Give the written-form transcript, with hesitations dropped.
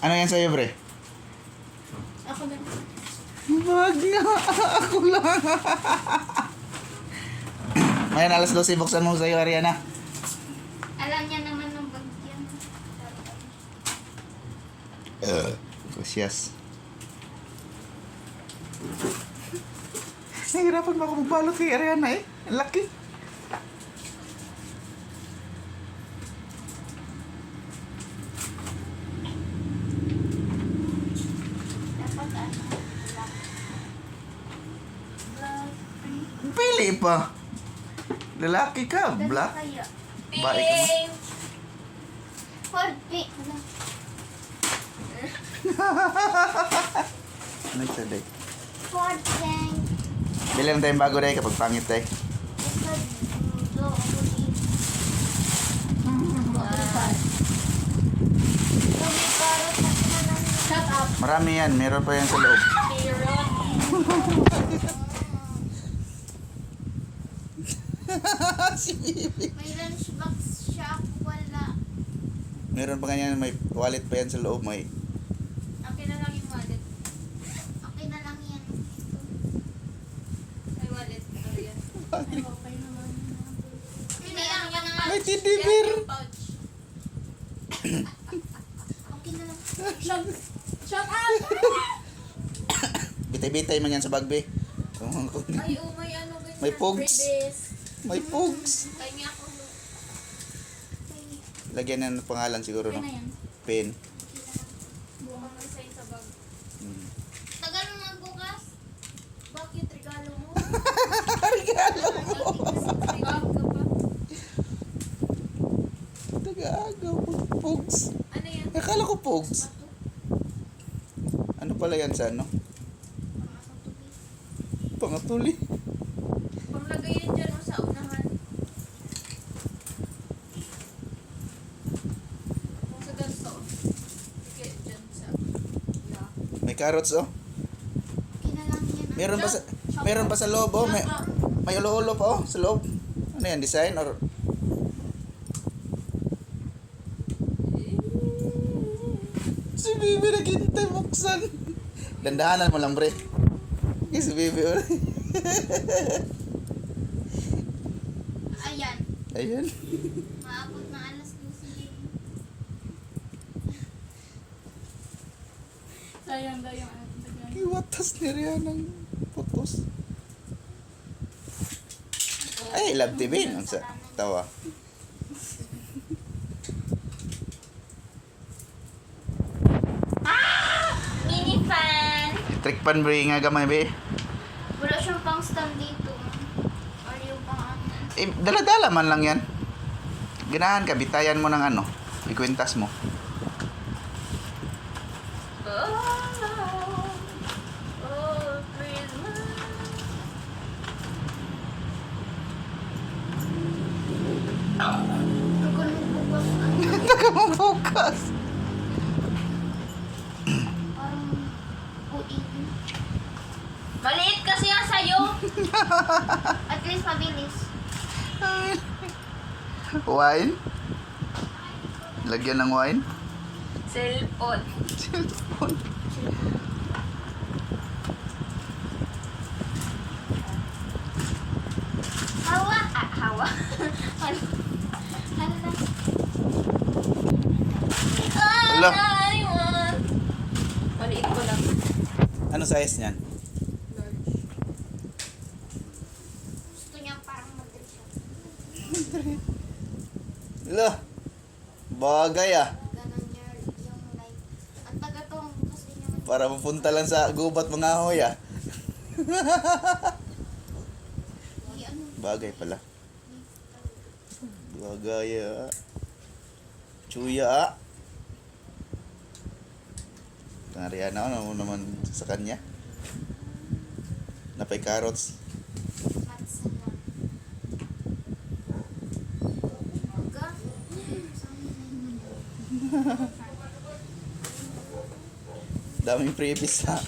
Ano yan sa'yo, bre? Ako na. Wag na. Ako lang. Ngayon, alas 12, buksan mo sa'yo, Ariana. Alam niya naman ng bag yan. Gracias. Nahihirapan ba ako magbalot kay Ariana eh? Ang laki. Dapat ano? Pili pa. Lalaki ka, black. Kaya. Bae ka mo. Pink. Ford pink. Ano ito, day? Ford pink. Bilang tayong bago, day, kapag pangit, day. Shut up. Marami yan, meron pa yan sa loob. Si Bibi. May lunchbox siya. Wala. Meron pa ganyan, may wallet pa yan sa loob, may. Akin na lang yung wallet. Okay na lang yan. May wallet. Yan. Okay naman. Hindi lang yan nga. May teddy bear. Pouch. Okay na lang. Shut up! Bitay-bitay man yan sa bag, be. Ay, oh, may ano ganyan. May pogs. Freebies. May pugs. Kaya nga ako. Lagyan ng pangalan siguro, no? Okay na yan. Pen. Buka mo sign sa bag. Hmm. Tagal mo magbukas? Bakit? Regalo mo? Regalo mo. Regalo ka pa? Taga-agaw. Pugs. Ano yan? Akala ko pugs. Bato? Ano pala yan sa ano? Pangatuli. Paglagay yan dyan o sa unahan. Sa ganito. Sige, dyan sa... Yeah. May carrots, oh. Kinalang yan. Meron pa sa loob, oh. May ulo-ulo pa, oh, sa loob. Ano yan, design or... Si Bibi naghintay buksan. Dandahanan mo lang, bre. Si Bibi, oh. Ayan. Ayun. Maabot na alas 12. Sayang daw yung ating. Iwatas ni Rian ng putos. Ay, love TV. Ang sa tawa. Mini fan! Trick pan, bre, nga gamay, be. Wala siyang pang stand dito. Or yung pang ano. Eh, dala-dala man lang yan. Ganahan ka, bitayan mo ng ano. Ikwintas mo. Oh, Christmas. Taka mo bukas. Parang buing. Maliit kasi yan sa'yo. At least mabilis. Wine? Lagyan ng wine? Cellphone. Cellphone. Hawa. Ah, hawa. Ano? Ano na? Hala. I want. Maliit ko lang. Ano size niyan? Gusto niya parang mag-dress siya. Hala. Bagay, ah. Ganon niya yung light. Ang taga to, ang bukas din naman. Para mapunta lang sa gubat mga ahoy, ah. Ay, ano? Bagay pala. Bagay, ah. Chuya, ah. Nariyan ako, ano naman sa kanya. Napay carrots. Matsa na. Ga? Daming previous, ha.